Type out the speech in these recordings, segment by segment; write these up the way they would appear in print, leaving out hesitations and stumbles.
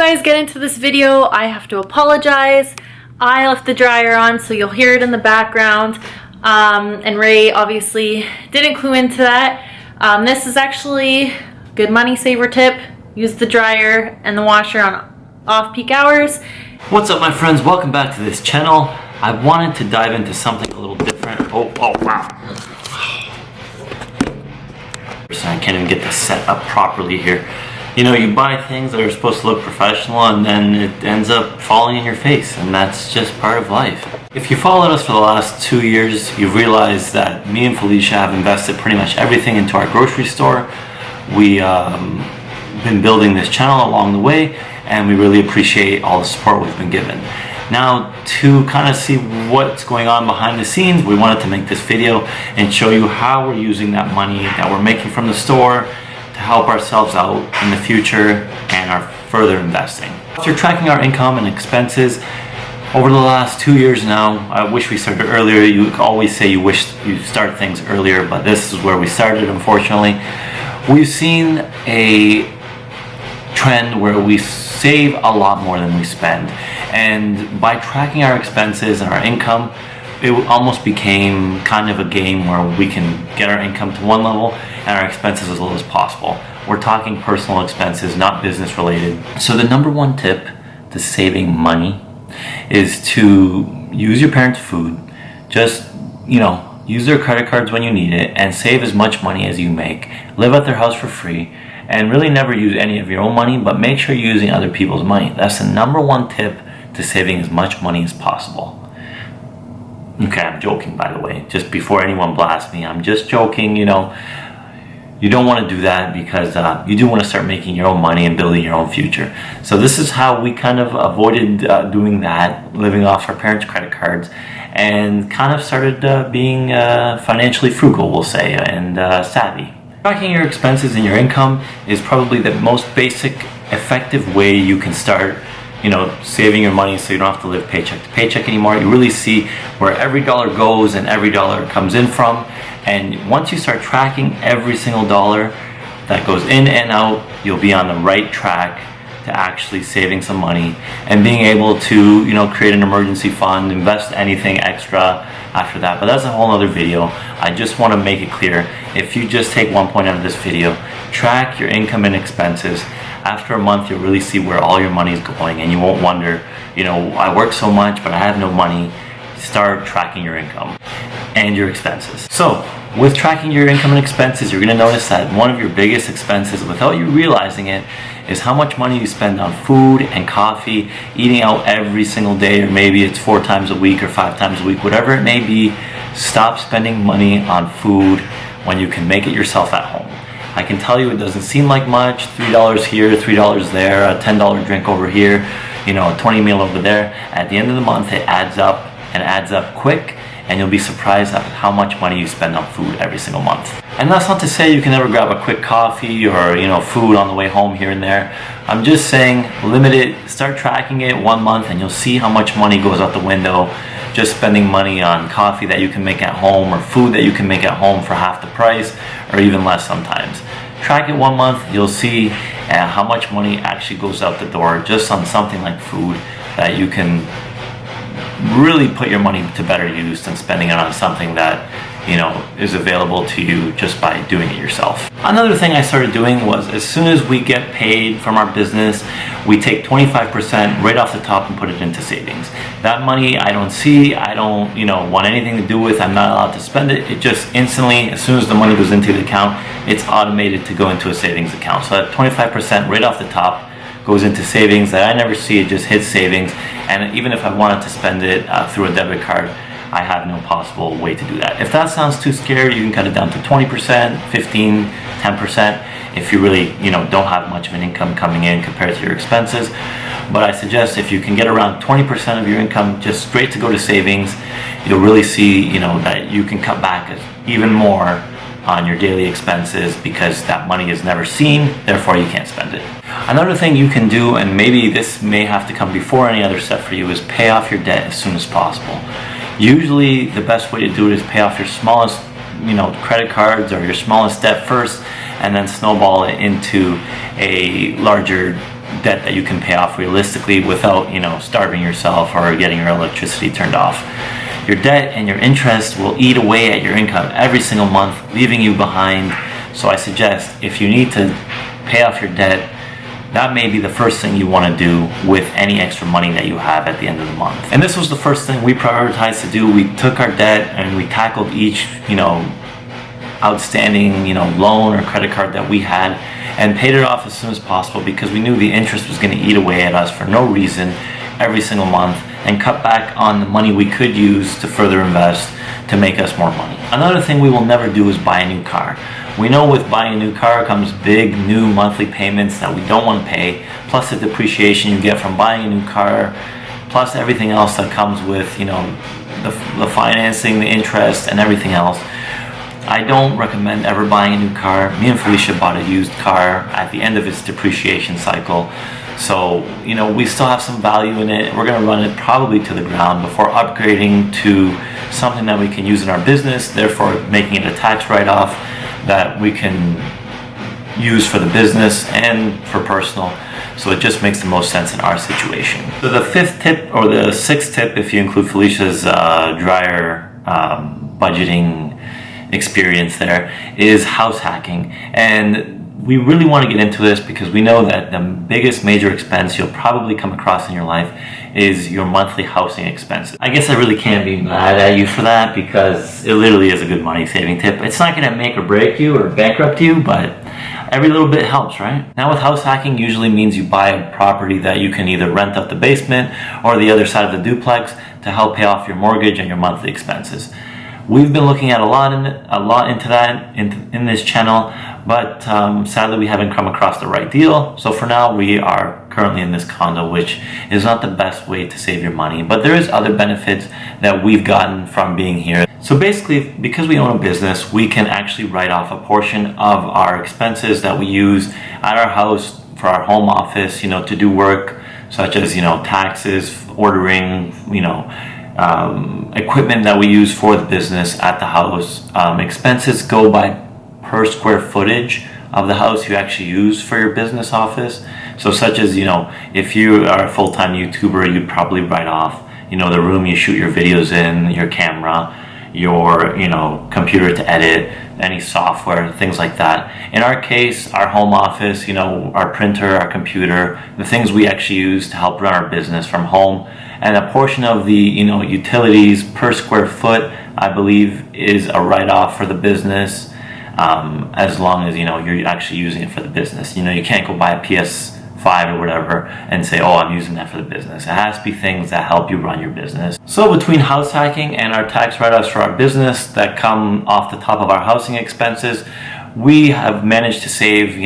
guys get into this video, I have to apologize. I left the dryer on, so you'll hear it in the background. And Ray obviously didn't clue into that. This is actually a good money saver tip. Use the dryer and the washer on off-peak hours. What's up, my friends? Welcome back to this channel. I wanted to dive into something a little different. Oh wow. I can't even get this set up properly here. You know, you buy things that are supposed to look professional and then it ends up falling in your face, and that's just part of life. If you followed us for the last 2 years, you've realized that me and Felicia have invested pretty much everything into our grocery store. We've been building this channel along the way, and we really appreciate all the support we've been given. Now, to kind of see what's going on behind the scenes, we wanted to make this video and show you how we're using that money that we're making from the store to help ourselves out in the future and our further investing. If you're tracking our income and expenses over the last 2 years now, I wish we started earlier. You always say you wish you start things earlier, but this is where we started, unfortunately. We've seen a trend where we save a lot more than we spend, and by tracking our expenses and our income, it almost became kind of a game where we can get our income to one level and our expenses as low as possible. We're talking personal expenses, not business related. So the number one tip to saving money is to use your parents' food. Just, use their credit cards when you need it and save as much money as you make. Live at their house for free. And really never use any of your own money, but make sure you're using other people's money. That's the number one tip to saving as much money as possible. Okay, I'm joking, by the way. Just before anyone blasts me, I'm just joking, You don't want to do that because you do want to start making your own money and building your own future. So this is how we kind of avoided doing that, living off our parents' credit cards, and kind of started being financially frugal, we'll say, and savvy. Tracking your expenses and your income is probably the most basic, effective way you can start, saving your money so you don't have to live paycheck to paycheck anymore. You really see where every dollar goes and every dollar comes in from. And once you start tracking every single dollar that goes in and out, you'll be on the right track to actually saving some money and being able to, create an emergency fund, invest anything extra after that. But that's a whole other video. I just want to make it clear, if you just take one point out of this video, track your income and expenses. After a month, you'll really see where all your money is going, and you won't wonder, I work so much but I have no money. Start tracking your income and your expenses. So with tracking your income and expenses, you're going to notice that one of your biggest expenses, without you realizing it, is how much money you spend on food and coffee, eating out every single day, or maybe it's 4 times a week or 5 times a week, whatever it may be. Stop spending money on food when you can make it yourself at home. I can tell you it doesn't seem like much, $3 here, $3 there, a $10 drink over here, a 20 meal over there. At the end of the month, it adds up, and adds up quick, and you'll be surprised at how much money you spend on food every single month. And that's not to say you can never grab a quick coffee or food on the way home here and there. I'm just saying, limit it, start tracking it 1 month, and you'll see how much money goes out the window just spending money on coffee that you can make at home or food that you can make at home for half the price or even less sometimes. Track it 1 month, you'll see how much money actually goes out the door just on something like food that you can really put your money to better use than spending it on something that is available to you just by doing it yourself. Another thing I started doing was, as soon as we get paid from our business, we take 25% right off the top and put it into savings. That money I don't see, I don't want anything to do with, I'm not allowed to spend it. It just instantly, as soon as the money goes into the account, it's automated to go into a savings account. So that 25% right off the top goes into savings that I never see. It just hits savings, and even if I wanted to spend it through a debit card, I have no possible way to do that. If that sounds too scary, you can cut it down to 20%, 15, 10% if you really don't have much of an income coming in compared to your expenses. But I suggest if you can get around 20% of your income just straight to go to savings, you'll really see that you can cut back even more on your daily expenses because that money is never seen, therefore you can't spend it. Another thing you can do, and maybe this may have to come before any other step for you, is pay off your debt as soon as possible. Usually the best way to do it is pay off your smallest credit cards or your smallest debt first, and then snowball it into a larger debt that you can pay off realistically without, starving yourself or getting your electricity turned off. Your debt and your interest will eat away at your income every single month, leaving you behind. So I suggest if you need to pay off your debt, that may be the first thing you want to do with any extra money that you have at the end of the month. And this was the first thing we prioritized to do. We took our debt and we tackled each, outstanding, loan or credit card that we had and paid it off as soon as possible, because we knew the interest was going to eat away at us for no reason every single month, and cut back on the money we could use to further invest to make us more money. Another thing we will never do is buy a new car. We know with buying a new car comes big new monthly payments that we don't want to pay, plus the depreciation you get from buying a new car, plus everything else that comes with, the financing, the interest, and everything else. I don't recommend ever buying a new car. Me and Felicia bought a used car at the end of its depreciation cycle. So, we still have some value in it. We're going to run it probably to the ground before upgrading to something that we can use in our business, therefore making it a tax write-off that we can use for the business and for personal. So it just makes the most sense in our situation. So the fifth tip, or the sixth tip if you include Felicia's dryer budgeting experience there, is house hacking. And we really want to get into this because we know that the biggest major expense you'll probably come across in your life is your monthly housing expenses. I guess I really can't be mad at you for that, because it literally is a good money saving tip. It's not going to make or break you or bankrupt you, but every little bit helps, right? Now with house hacking usually means you buy a property that you can either rent out the basement or the other side of the duplex to help pay off your mortgage and your monthly expenses. We've been looking at a lot into that in this channel, but sadly we haven't come across the right deal. So for now we are currently in this condo, which is not the best way to save your money, but there is other benefits that we've gotten from being here. So basically, because we own a business, we can actually write off a portion of our expenses that we use at our house for our home office, to do work such as, taxes, ordering, equipment that we use for the business at the house. Expenses go by per square footage of the house you actually use for your business office. So such as, if you are a full-time YouTuber, you'd probably write off, the room you shoot your videos in, your camera, your, computer to edit, any software, things like that. In our case, our home office, our printer, our computer, the things we actually use to help run our business from home. And a portion of the, utilities per square foot, I believe, is a write-off for the business, as long as, you're actually using it for the business. You can't go buy a PS5 or whatever and say, oh, I'm using that for the business. It has to be things that help you run your business. So between house hacking and our tax write-offs for our business that come off the top of our housing expenses, we have managed to save,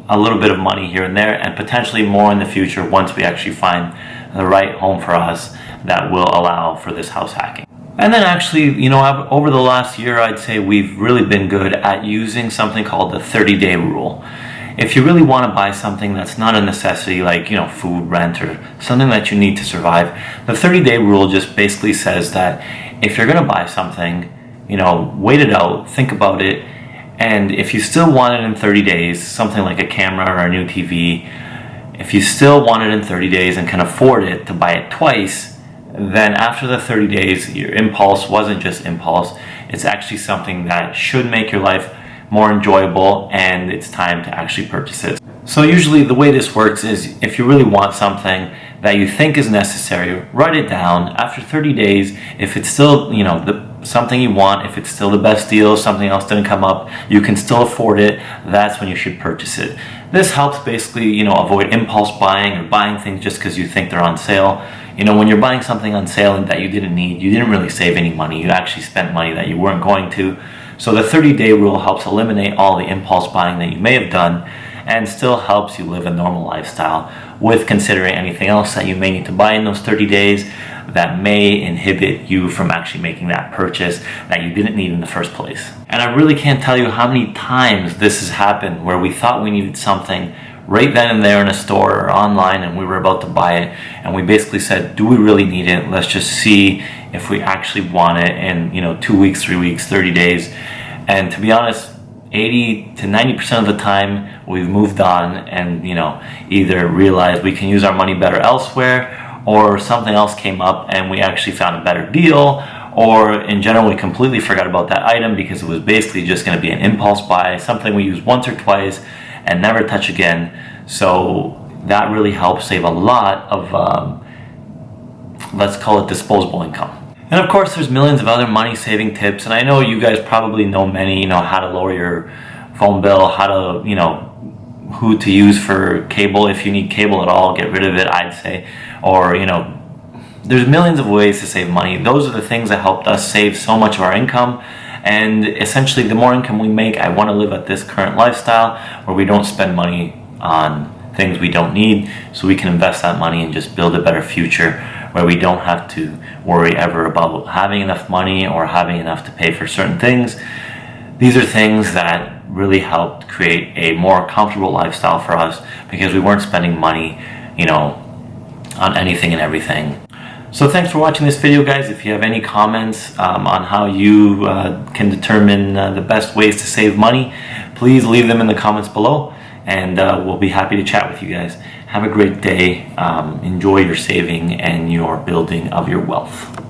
a little bit of money here and there, and potentially more in the future once we actually find the right home for us that will allow for this house hacking. And then actually, over the last year, I'd say we've really been good at using something called the 30-day rule. If you really want to buy something that's not a necessity, like, food, rent, or something that you need to survive, the 30-day rule just basically says that if you're going to buy something, wait it out, think about it, and if you still want it in 30 days, something like a camera or a new TV, if you still want it in 30 days and can afford it to buy it twice, then after the 30 days, your impulse wasn't just impulse. It's actually something that should make your life more enjoyable, and it's time to actually purchase it. So usually the way this works is if you really want something that you think is necessary, write it down. After 30 days, if it's still, something you want, if it's still the best deal, something else didn't come up, you can still afford it, that's when you should purchase it. This helps basically, avoid impulse buying or buying things just because you think they're on sale. When you're buying something on sale and that you didn't need, you didn't really save any money. You actually spent money that you weren't going to. So the 30-day rule helps eliminate all the impulse buying that you may have done, and still helps you live a normal lifestyle with considering anything else that you may need to buy in those 30 days that may inhibit you from actually making that purchase that you didn't need in the first place. And I really can't tell you how many times this has happened where we thought we needed something right then and there in a store or online, and we were about to buy it, and we basically said, do we really need it? Let's just see if we actually want it in 2 weeks, 3 weeks, 30 days. And to be honest, 80 to 90% of the time we've moved on and, you know, either realized we can use our money better elsewhere, or something else came up and we actually found a better deal, or in general we completely forgot about that item because it was basically just going to be an impulse buy, something we use once or twice and never touch again. So that really helps save a lot of let's call it disposable income. And of course there's millions of other money saving tips, and I know you guys probably know many, you know, how to lower your phone bill, how to, you know, who to use for cable. If you need cable at all, get rid of it, I'd say. Or, you know, there's millions of ways to save money. Those are the things that helped us save so much of our income. And essentially the more income we make, I want to live at this current lifestyle where we don't spend money on things we don't need, so we can invest that money and just build a better future where we don't have to worry ever about having enough money or having enough to pay for certain things. These are things that really helped create a more comfortable lifestyle for us because we weren't spending money, you know, on anything and everything. So thanks for watching this video, guys. If you have any comments on how you can determine the best ways to save money, please leave them in the comments below, and we'll be happy to chat with you guys. Have a great day. Enjoy your saving and your building of your wealth.